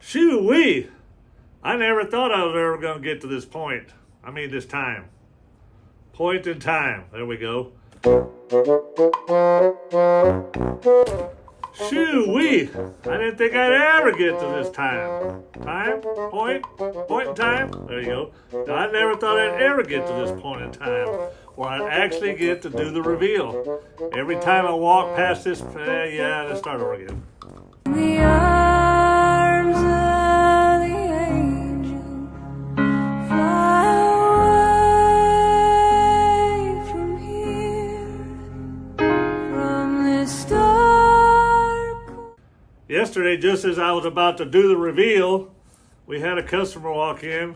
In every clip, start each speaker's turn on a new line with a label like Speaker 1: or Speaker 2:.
Speaker 1: Shoo-wee! I never thought I was ever going to get to this point. I mean, this time. Point in time. There we go. Shoo-wee! I didn't think I'd ever get to this time. Time, point in time. There you go. I never thought I'd ever get to this point in time where I'd actually get to do the reveal. Every time I walk past this, let's start over again.
Speaker 2: The arms of the angel fly away from here, from this dark.
Speaker 1: Yesterday, just as I was about to do the reveal, we had a customer walk in.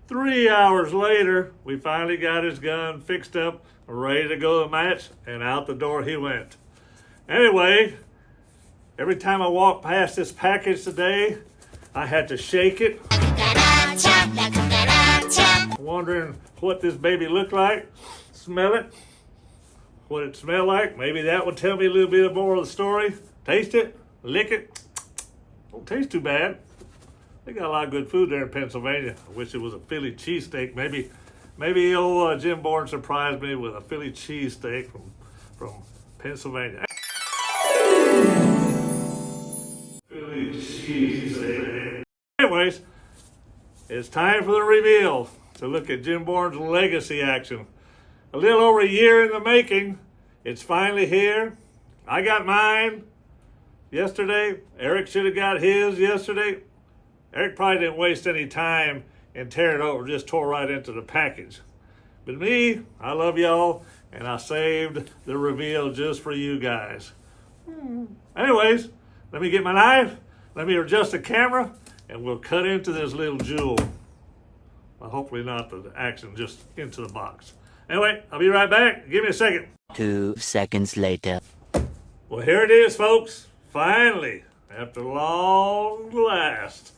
Speaker 1: 3 hours later, we finally got his gun fixed up, ready to go to the match, and out the door he went. Anyway, every time I walk past this package today, I had to shake it, wondering what this baby looked like, smell it, what it smelled like. Maybe that would tell me a little bit more of the story. Taste it, lick it. Don't taste too bad. They got a lot of good food there in Pennsylvania. I wish it was a Philly cheesesteak. Maybe old Jim Borden surprised me with a Philly cheesesteak from Pennsylvania. Philly cheesesteak. Anyways, it's time for the reveal to look at Jim Borden's legacy action. A little over a year in the making. It's finally here. I got mine yesterday. Eric should have got his yesterday. Eric probably didn't waste any time and tear it over, just tore right into the package. But me, I love y'all, and I saved the reveal just for you guys. Anyways, let me get my knife, let me adjust the camera, and we'll cut into this little jewel. Well, hopefully not the action, just into the box. Anyway, I'll be right back. Give me a second.
Speaker 3: 2 seconds later.
Speaker 1: Well, here it is, folks. Finally, after long last,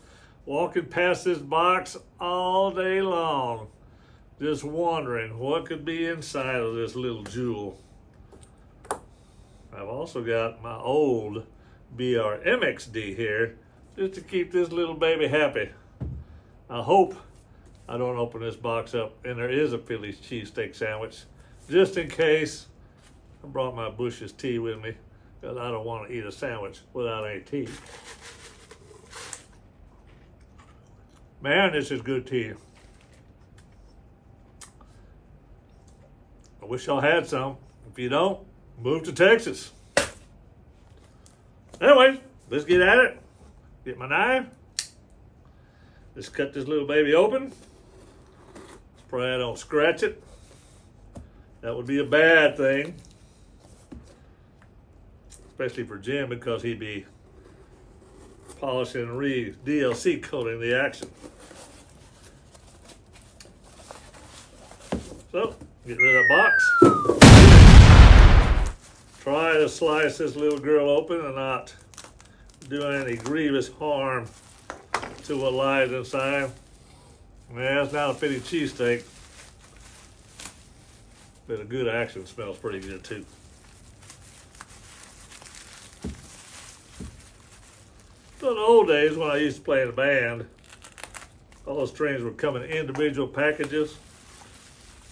Speaker 1: walking past this box all day long, just wondering what could be inside of this little jewel. I've also got my old Bkmxd here, just to keep this little baby happy. I hope I don't open this box up and there is a Philly cheesesteak sandwich, just in case. I brought my Bush's tea with me, because I don't want to eat a sandwich without any tea. Man, this is good tea. I wish y'all had some. If you don't, move to Texas. Anyway, let's get at it. Get my knife. Let's cut this little baby open. Pray I don't scratch it. That would be a bad thing. Especially for Jim, because he'd be polishing and DLC coating the action. So, get rid of that box. Try to slice this little girl open and not do any grievous harm to what lies inside. Yeah, it's not a Philly cheesesteak, but a good action smells pretty good too. So in the old days, when I used to play in a band, all those strings would come in individual packages.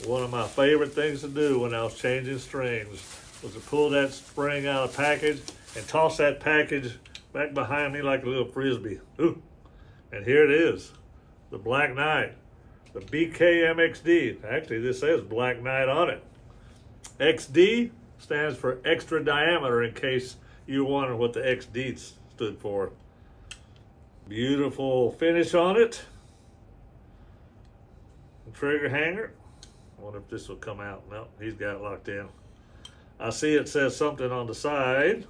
Speaker 1: One of my favorite things to do when I was changing strings was to pull that string out of the package and toss that package back behind me like a little frisbee. Ooh. And here it is, the Black Knight, the Bkmxd. Actually, this says Black Knight on it. XD stands for extra diameter, in case you wonder what the XD stood for. Beautiful finish on it. The trigger hanger. I wonder if this will come out. No, he's got it locked in. I see it says something on the side.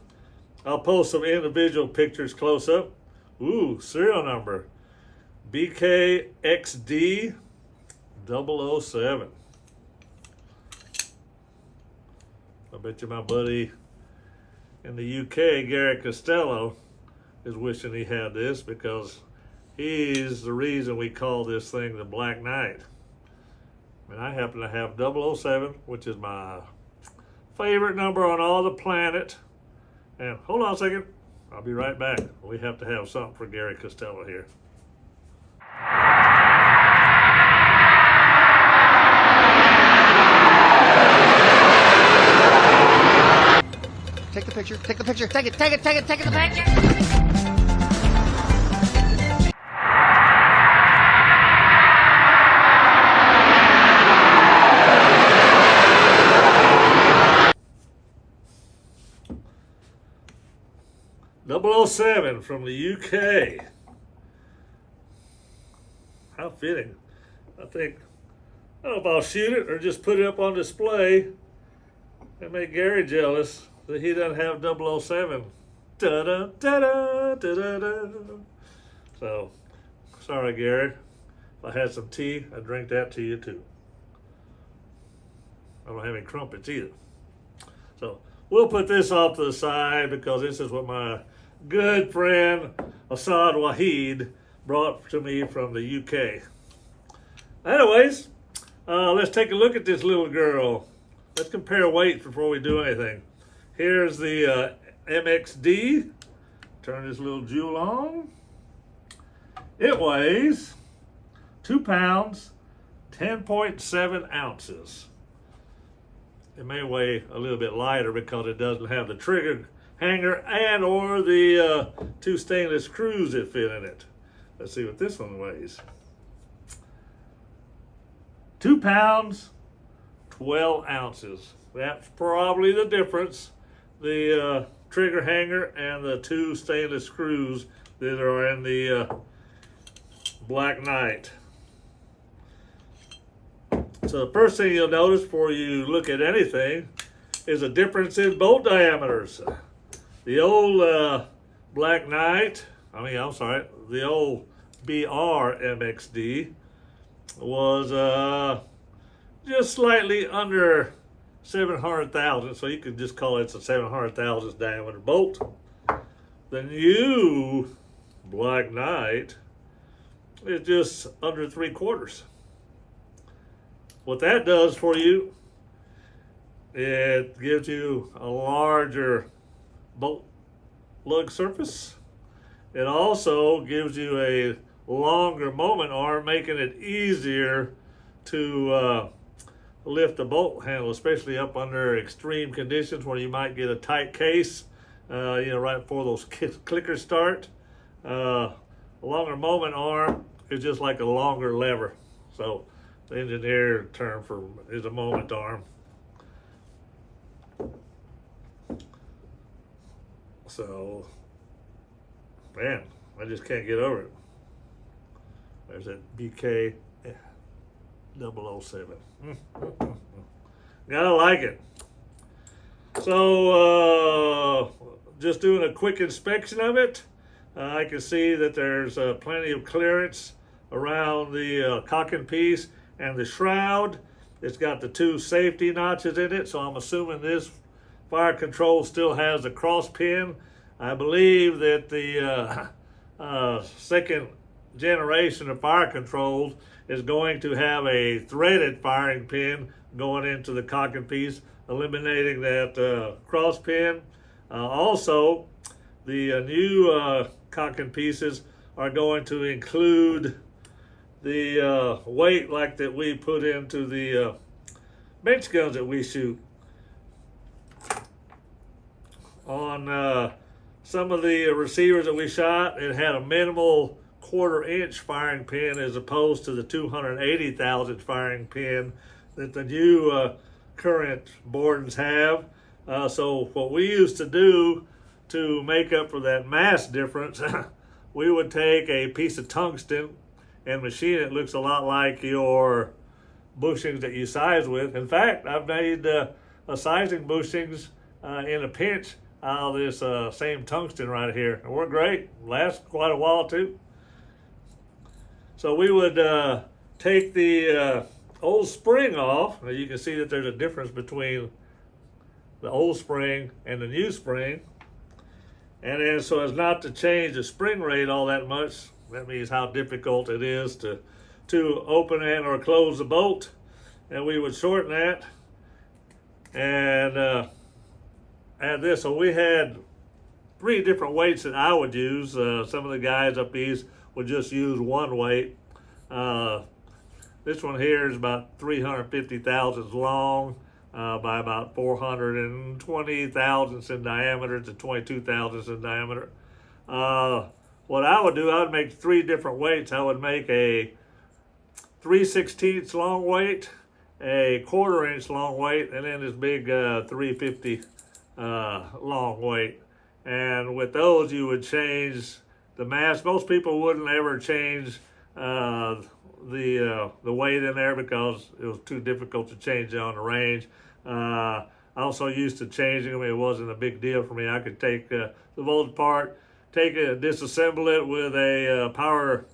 Speaker 1: I'll post some individual pictures close up. Ooh, serial number. Bkxd 007. I bet you my buddy in the UK, Gary Costello, is wishing he had this, because he's the reason we call this thing the Black Knight. And I happen to have 007, which is my favorite number on all the planet. And hold on a second. I'll be right back. We have to have something for Gary Costello here.
Speaker 4: Take the picture, take the picture, take it, the picture!
Speaker 1: .007 from the UK. How fitting. I don't know if I'll shoot it or just put it up on display and make Gary jealous that he doesn't have 007. Da-da, da-da, da-da-da. So, sorry, Gary. If I had some tea, I'd drink that to you too. I don't have any crumpets either. So, we'll put this off to the side because this is what my good friend Assad Wahid brought to me from the UK. Anyways, let's take a look at this little girl. Let's compare weight before we do anything. Here's the MXD. Turn this little jewel on. It weighs 2 pounds, 10.7 ounces. It may weigh a little bit lighter because it doesn't have the trigger hanger and or the 2 stainless screws that fit in it. Let's see what this one weighs. 2 pounds, 12 ounces. That's probably the difference. The trigger hanger and the 2 stainless screws that are in the Black Knight. So the first thing you'll notice before you look at anything is a difference in bolt diameters. The old Black Knight, the old Bkmxd was just slightly under 700 thousandths, so you could just call it a 700 thousandths diameter bolt. The new Black Knight is just under 3/4. What that does for you, it gives you a larger bolt lug surface. It also gives you a longer moment arm, making it easier to lift the bolt handle, especially up under extreme conditions where you might get a tight case, right before those clickers start. A longer moment arm is just like a longer lever. So the engineer term is a moment arm. So, man, I just can't get over it. There's that BK 007. Gotta like it. So, just doing a quick inspection of it, I can see that there's plenty of clearance around the cocking piece and the shroud. It's got the 2 safety notches in it, so I'm assuming this fire control still has the cross pin. I believe that the second generation of fire controls is going to have a threaded firing pin going into the cocking piece, eliminating that cross pin. Also, the new cocking pieces are going to include the weight like that we put into the bench guns that we shoot. On some of the receivers that we shot, it had a minimal 1/4 inch firing pin as opposed to the 280 thousandth firing pin that the new current Bordens have. So what we used to do to make up for that mass difference, we would take a piece of tungsten and machine it. Looks a lot like your bushings that you size with. In fact, I've made a sizing bushings in a pinch out of this same tungsten right here. It worked great. Lasts quite a while too. So we would take the old spring off. Now you can see that there's a difference between the old spring and the new spring. And then so as not to change the spring rate all that much, that means how difficult it is to open and or close the bolt. And we would shorten that and add this. So we had three different weights that I would use. Some of the guys up east would just use one weight. This one here is about 350 thousandths long by about 420 thousandths in diameter to 22 thousandths in diameter. What I would do, I would make three different weights. I would make a 3/16 long weight, a 1/4 inch long weight, and then this big 350 long weight. And with those, you would change the mass. Most people wouldn't ever change the weight in there because it was too difficult to change on the range. I also used to changing them. It wasn't a big deal for me. I could take the volt apart, disassemble it with a power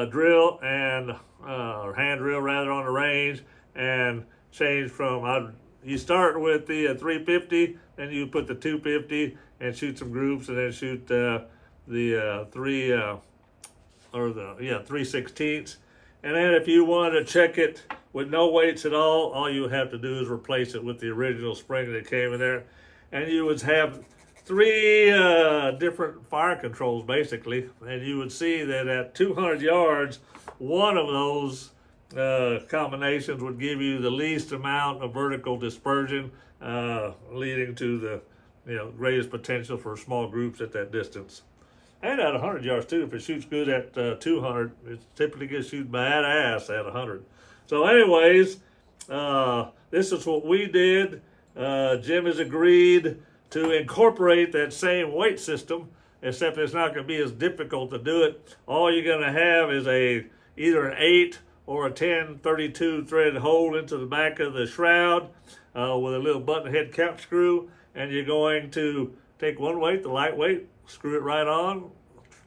Speaker 1: drill and or hand drill rather on the range, and change from you start with the 350, then you put the 250 and shoot some groups, and then shoot the 3/16. And then if you want to check it with no weights at all you have to do is replace it with the original spring that came in there. And you would have three different fire controls basically. And you would see that at 200 yards, one of those combinations would give you the least amount of vertical dispersion, leading to the greatest potential for small groups at that distance. And at 100 yards too, if it shoots good at 200, it typically gets shoot badass at 100. So anyways, this is what we did. Jim has agreed to incorporate that same weight system, except it's not going to be as difficult to do it. All you're going to have is either an 8 or a 10/32 thread hole into the back of the shroud with a little button head cap screw, and you're going to take one weight, the light weight, screw it right on,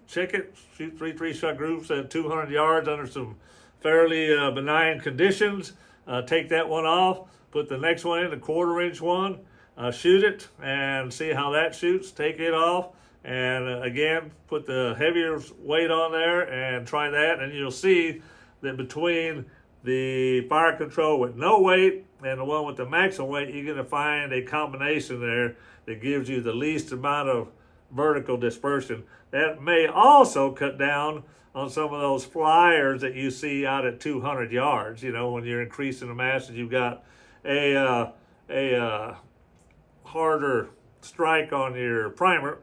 Speaker 1: check it, shoot 3/3 groups at 200 yards under some fairly benign conditions. Take that one off, put the next one in, the 1/4 inch one, shoot it and see how that shoots. Take it off and again put the heavier weight on there and try that, and you'll see that between the fire control with no weight and the one with the maximum weight, you're going to find a combination there that gives you the least amount of vertical dispersion. That may also cut down on some of those flyers that you see out at 200 yards. When you're increasing the mass and you've got a harder strike on your primer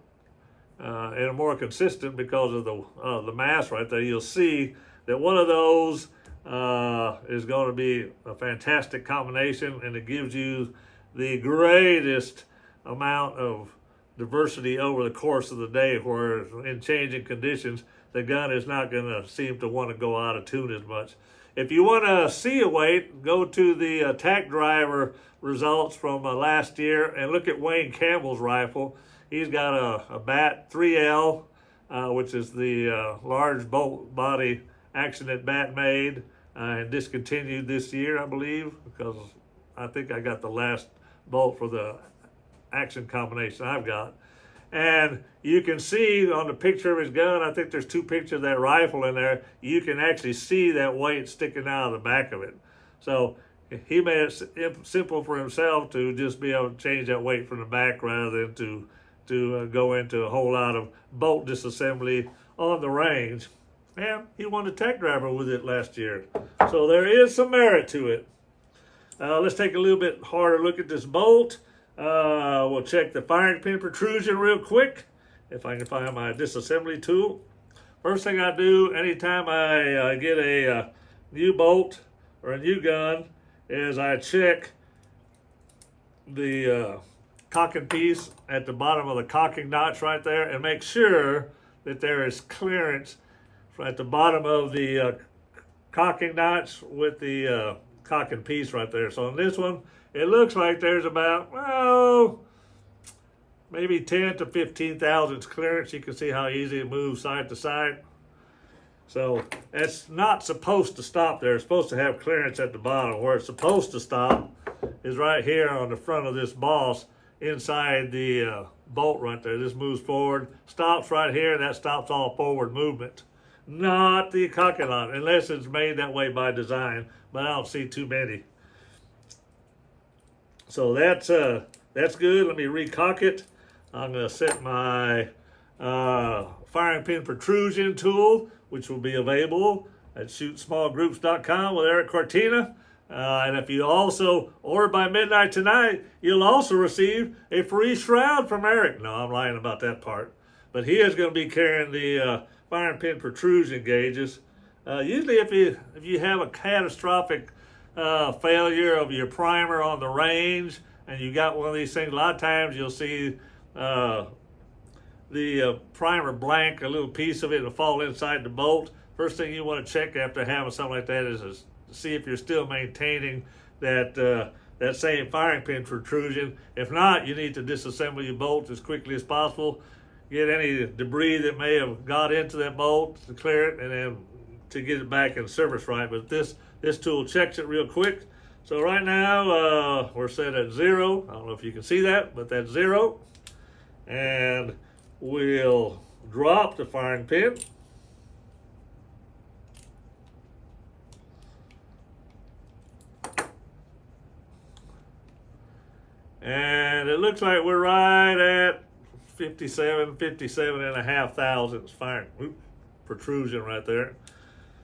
Speaker 1: and a more consistent because of the mass right there, you'll see that one of those is going to be a fantastic combination, and it gives you the greatest amount of diversity over the course of the day, where in changing conditions, the gun is not going to seem to want to go out of tune as much. If you want to see a weight, go to the attack driver results from last year and look at Wayne Campbell's rifle. He's got a Bat 3L, which is the large bolt body action that Bat made and discontinued this year, I believe, because I think I got the last bolt for the action combination I've got. And you can see on the picture of his gun, I think there's two pictures of that rifle in there, you can actually see that weight sticking out of the back of it. So he made it simple for himself to just be able to change that weight from the back rather than to go into a whole lot of bolt disassembly on the range. And he won the tech driver with it last year. So there is some merit to it. Let's take a little bit harder look at this bolt. We'll check the firing pin protrusion real quick, if I can find my disassembly tool. First thing I do anytime I get a new bolt or a new gun is I check the cocking piece at the bottom of the cocking notch right there and make sure that there is clearance at the bottom of the cocking notch with the cocking piece right there. So on this one, it looks like there's about, maybe 10 to 15 thousandths clearance. You can see how easy it moves side to side. So it's not supposed to stop there. It's supposed to have clearance at the bottom. Where it's supposed to stop is right here on the front of this boss inside the bolt right there. This moves forward, stops right here, and that stops all forward movement. Not the cocking on, unless it's made that way by design, but I don't see too many. So that's good. Let me recock it. I'm going to set my firing pin protrusion tool, which will be available at shootsmallgroups.com with Eric Cortina. And if you also order by midnight tonight, you'll also receive a free shroud from Eric. No, I'm lying about that part. But he is going to be carrying the firing pin protrusion gauges. Usually if you have a catastrophic failure of your primer on the range and you got one of these things, a lot of times you'll see the primer blank, a little piece of it will fall inside the bolt. First thing you want to check after having something like that is to see if you're still maintaining that same firing pin protrusion. If not, you need to disassemble your bolt as quickly as possible. Get any debris that may have got into that bolt to clear it, and then to get it back in service right. But this tool checks it real quick. So right now we're set at 0. I don't know if you can see that, but that's 0. And we'll drop the firing pin. And it looks like we're right at 57 and a half thousandths firing protrusion right there.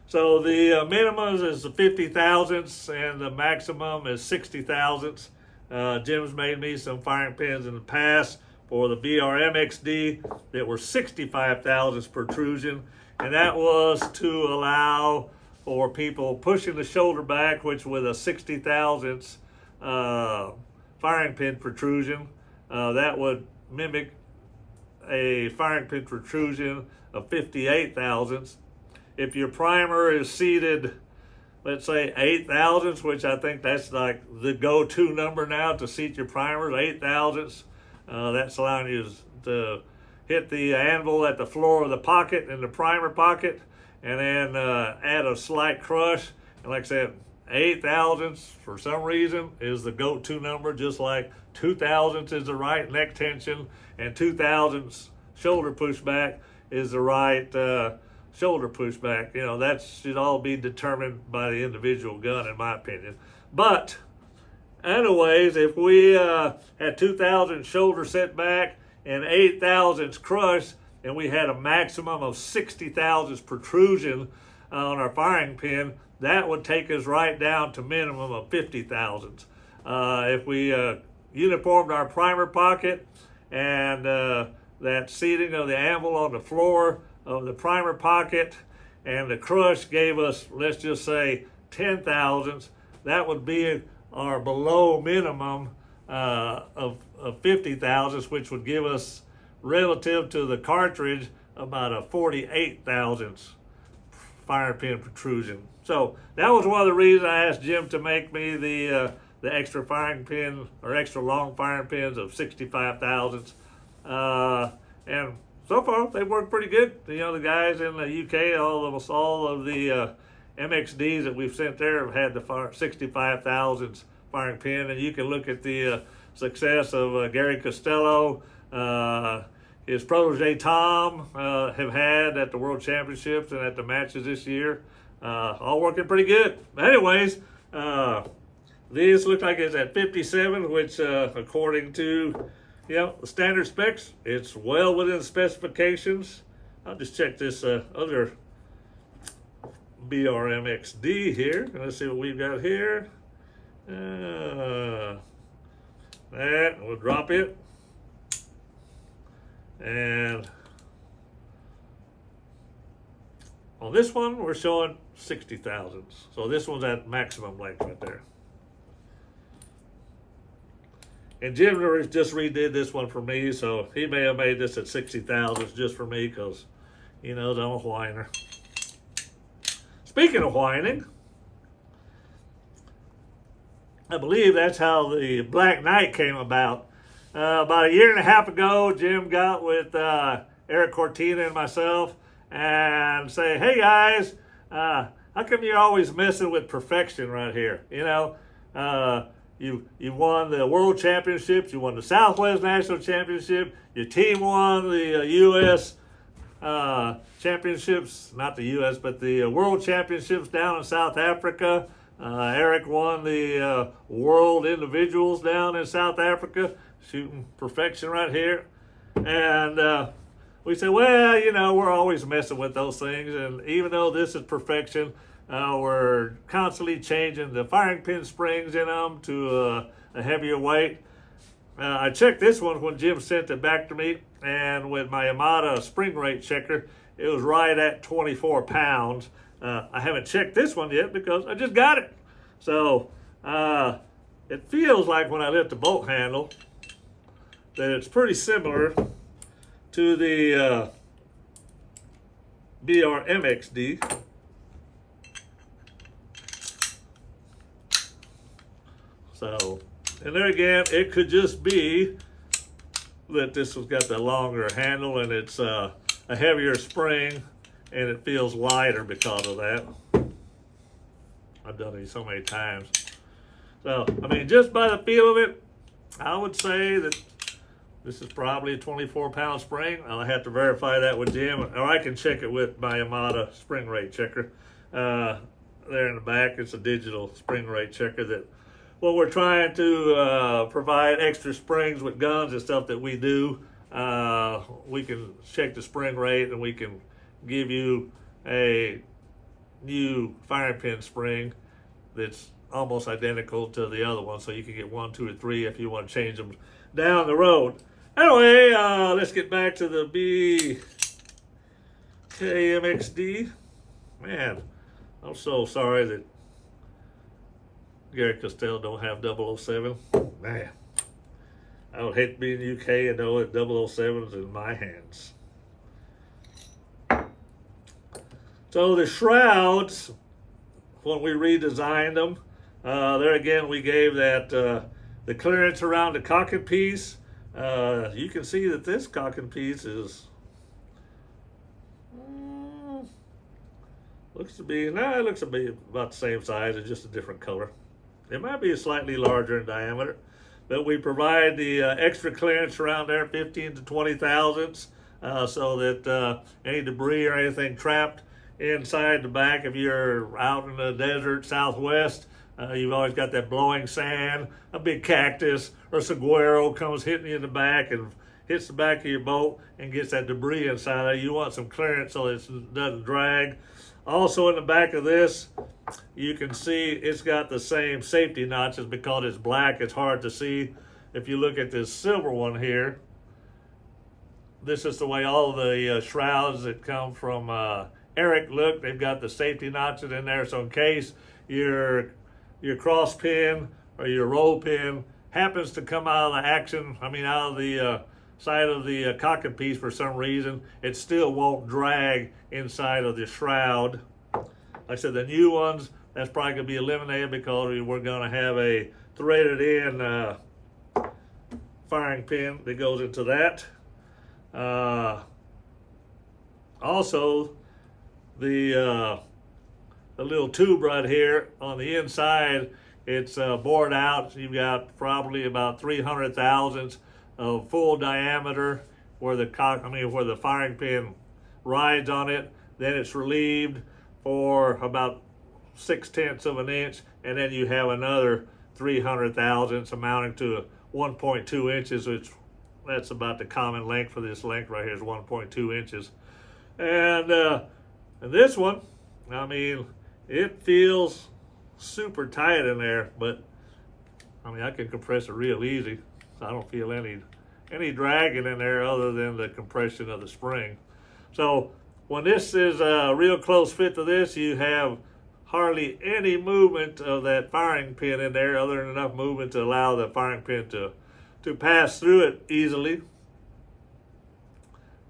Speaker 1: So the minimum is the 50 thousandths and the maximum is 60 thousandths. Jim's made me some firing pins in the past for the Bkmxd that were 65 thousandths protrusion, and that was to allow for people pushing the shoulder back, which with a 60 thousandths firing pin protrusion, that would mimic a firing pin protrusion of 58 thousandths. If your primer is seated, let's say 8 thousandths, which I think that's like the go-to number now to seat your primers, 8 thousandths, that's allowing you to hit the anvil at the floor of the pocket in the primer pocket, and then add a slight crush. And like I said, 8 thousandths for some reason is the go-to number, just like 2 thousandths is the right neck tension, and 2 thousandths shoulder pushback is the right shoulder pushback. You know, that should all be determined by the individual gun, in my opinion. But anyways, if we had 2 thousandths shoulder set back and 8 thousandths crush, and we had a maximum of 60 thousandths protrusion on our firing pin, that would take us right down to minimum of 50 thousandths. If we uniformed our primer pocket and that seating of the anvil on the floor of the primer pocket, and the crush gave us, let's just say, 10 thousandths, that would be our below minimum of 50 thousandths, which would give us, relative to the cartridge, about a 48 thousandths firing pin protrusion. So that was one of the reasons I asked Jim to make me the extra firing pin, or extra long firing pins of 65 thousandths. And so far they've worked pretty good. You know, the guys in the UK, all of the MXDs that we've sent there have had the 65 thousandths firing pin, and you can look at the success of Gary Costello, his protege Tom have had at the World Championships and at the matches this year. All working pretty good. Anyways, these look like it's at 57, which according to the standard specs, it's well within the specifications. I'll just check this other Bkmxd here. Let's see what we've got here. That, we'll drop it. And on this one, we're showing 60 thousandths. So this one's at maximum length right there. And Jim just redid this one for me, so he may have made this at 60 thousandths just for me, because he knows I'm a whiner. Speaking of whining, I believe that's how the Black Knight came about. About a year and a half ago, Jim got with Eric Cortina and myself and say, hey guys, how come you're always messing with perfection right here? You know, you won the World Championships, you won the Southwest National Championship, your team won the U.S. Championships, not the U.S., but the World Championships down in South Africa. Eric won the World Individuals down in South Africa, shooting perfection right here. And we say, well, you know, we're always messing with those things. And even though this is perfection, we're constantly changing the firing pin springs in them to a heavier weight. I checked this one when Jim sent it back to me, and with my Yamada spring rate checker, it was right at 24 pounds. I haven't checked this one yet because I just got it. So it feels like when I lift the bolt handle that it's pretty similar to the Bkmxd. So, and there again, it could just be that this has got the longer handle and it's a heavier spring and it feels lighter because of that. I've done these so many times. So, I mean, just by the feel of it, I would say that this is probably a 24-pound spring. I'll have to verify that with Jim, or I can check it with my Yamada spring rate checker. There in the back, it's a digital spring rate checker that, well, we're trying to provide extra springs with guns and stuff that we do. We can check the spring rate and we can give you a new firing pin spring that's almost identical to the other one, so you can get 1, 2, or 3 if you want to change them down the road. Anyway, let's get back to the Bkmxd. Man, I'm so sorry that Gary Costello don't have 007. Man, I would hate to be in the UK and know that 007's in my hands. So the shrouds, when we redesigned them, there again we gave that the clearance around the cocking piece. You can see that this cocking piece is looks to be about the same size, it's just a different color. It might be slightly larger in diameter, but we provide the extra clearance around there, 15 to 20 thousandths, so that any debris or anything trapped inside the back, if you're out in the desert southwest, you've always got that blowing sand, a big cactus or saguaro comes hitting you in the back and hits the back of your boat and gets that debris inside there. You want some clearance so it doesn't drag. Also in the back of this, you can see it's got the same safety notches. Because it's black, it's hard to see. If you look at this silver one here, this is the way all the shrouds that come from Eric look. They've got the safety notches in there, so in case your cross pin or your roll pin happens to come out of the action, out of the side of the cocking piece for some reason, it still won't drag inside of the shroud. Like I said, the new ones, that's probably going to be eliminated because we're going to have a threaded in firing pin that goes into that. Also, the little tube right here on the inside, it's bored out. So you've got probably about 300 thousandths of full diameter where the where the firing pin rides on it. Then it's relieved for about 0.6 of an inch, and then you have another 300 thousandths amounting to 1.2 inches, which that's about the common length for this length right here is 1.2 inches. And this one, it feels super tight in there, but I can compress it real easy. So I don't feel any dragging in there other than the compression of the spring. So when this is a real close fit to this, you have hardly any movement of that firing pin in there, other than enough movement to allow the firing pin to pass through it easily.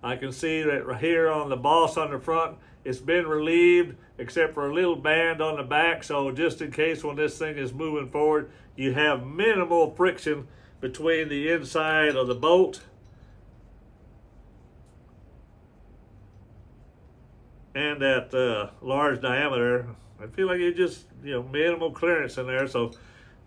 Speaker 1: I can see that right here on the boss on the front, it's been relieved except for a little band on the back, so just in case when this thing is moving forward, you have minimal friction between the inside of the bolt and that large diameter. I feel like you just, minimal clearance in there. So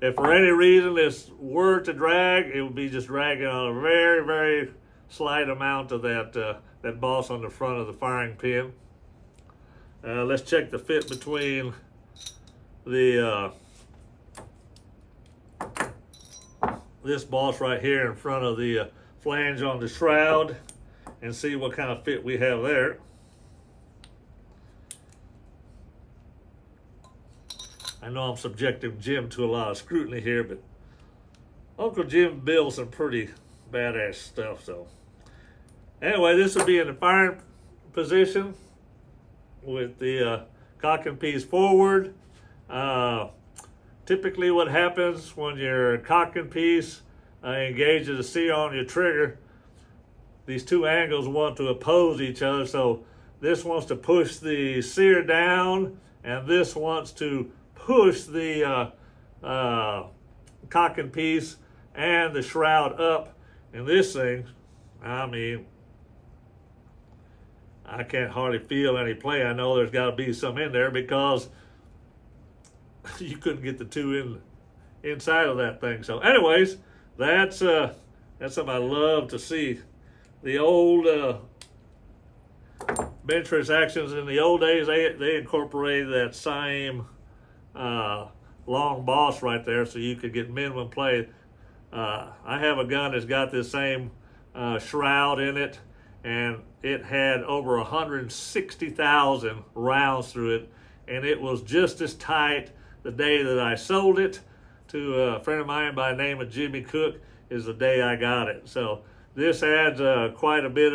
Speaker 1: if for any reason this were to drag, it would be just dragging on a very, very slight amount of that boss on the front of the firing pin. Let's check the fit between the this boss right here in front of the flange on the shroud and see what kind of fit we have there. I know I'm subjecting Jim to a lot of scrutiny here, but Uncle Jim builds some pretty badass stuff. So anyway, this will be in the firing position with the cock and piece forward. Typically what happens when your cock and piece engages the sear on your trigger, these two angles want to oppose each other. So this wants to push the sear down, and this wants to push the cock and piece and the shroud up. And this thing, I mean, I can't hardly feel any play. I know there's got to be some in there because you couldn't get the two inside of that thing. So anyways, that's something I love to see. The old bench press actions in the old days, they incorporated that same long boss right there, so you could get minimum play. I have a gun that's got this same shroud in it, and it had over 160,000 rounds through it, and it was just as tight the day that I sold it to a friend of mine by the name of Jimmy Cook is the day I got it. So this adds quite a bit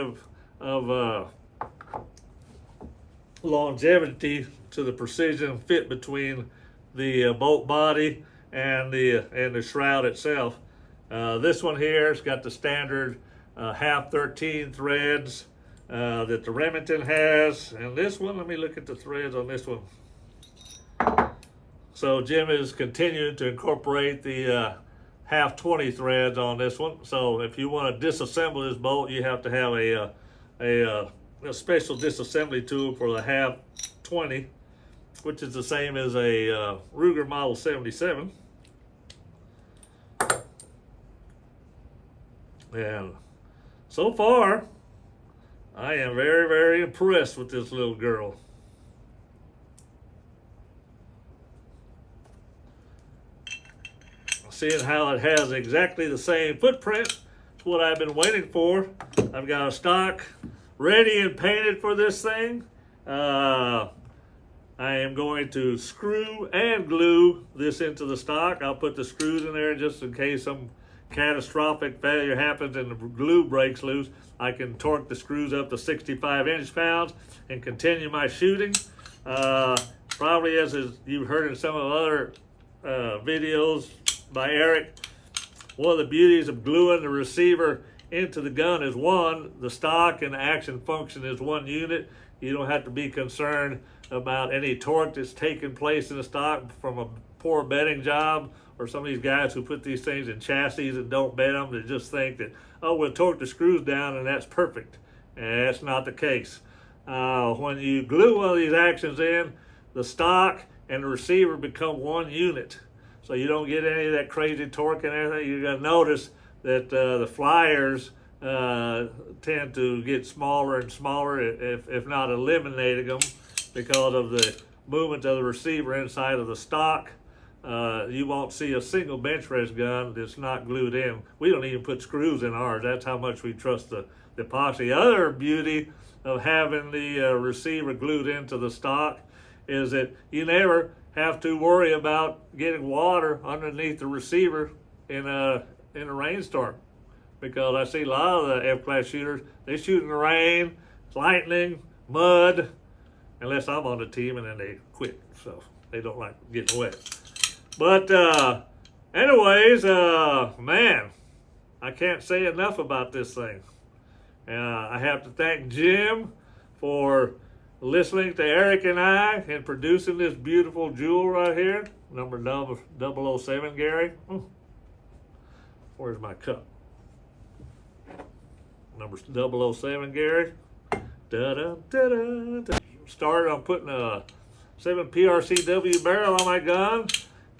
Speaker 1: of longevity to the precision fit between the bolt body and the shroud itself. This one here has got the standard half 13 threads that the Remington has, and this one, let me look at the threads on this one. So Jim is continuing to incorporate the half 20 threads on this one. So if you want to disassemble this bolt, you have to have a special disassembly tool for the half 20, which is the same as a Ruger Model 77. And so far, I am very, very impressed with this little girl. Seeing how it has exactly the same footprint, it's what I've been waiting for. I've got a stock ready and painted for this thing. I am going to screw and glue this into the stock. I'll put the screws in there just in case some catastrophic failure happens and the glue breaks loose. I can torque the screws up to 65 inch-pounds and continue my shooting. Probably as you've heard in some of the other videos by Eric, one of the beauties of gluing the receiver into the gun is one, the stock and the action function is one unit. You don't have to be concerned about any torque that's taking place in the stock from a poor bedding job, or some of these guys who put these things in chassis and don't bed them, they just think that, oh, we'll torque the screws down and that's perfect. And that's not the case. When you glue one of these actions in, the stock and the receiver become one unit. So you don't get any of that crazy torque and everything. You're going to notice that the flyers tend to get smaller and smaller, if not eliminating them, because of the movement of the receiver inside of the stock. You won't see a single bench press gun that's not glued in. We don't even put screws in ours. That's how much we trust the epoxy. The other beauty of having the receiver glued into the stock is that you never have to worry about getting water underneath the receiver in a rainstorm, because I see a lot of the F-class shooters, they shoot in the rain, lightning, mud, unless I'm on the team, and then they quit, so they don't like getting wet. But anyways, man, I can't say enough about this thing. I have to thank Jim for listening to Eric and I and producing this beautiful jewel right here, number 007, Gary. Where's my cup? Number 007, Gary. Started on putting a 7 PRCW barrel on my gun,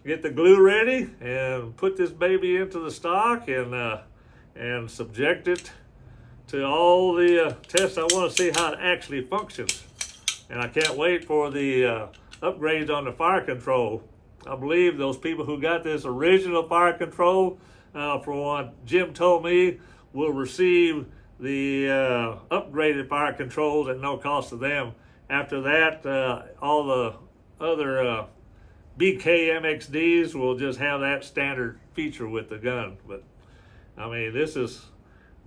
Speaker 1: get the glue ready, and put this baby into the stock and subject it to all the tests. I want to see how it actually functions. And I can't wait for the upgrades on the fire control. I believe those people who got this original fire control, from what Jim told me, will receive the upgraded fire controls at no cost to them. After that, all the other Bkmxds will just have that standard feature with the gun. But I mean, this is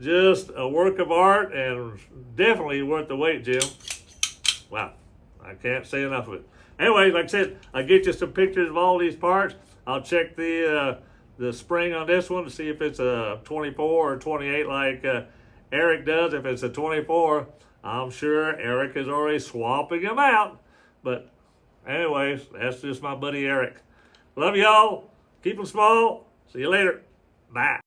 Speaker 1: just a work of art and definitely worth the wait, Jim. Wow, I can't say enough of it. Anyway, like I said, I'll get you some pictures of all these parts. I'll check the spring on this one to see if it's a 24 or 28 like Eric does. If it's a 24, I'm sure Eric is already swapping them out. But anyways, that's just my buddy Eric. Love y'all. Keep them small. See you later. Bye.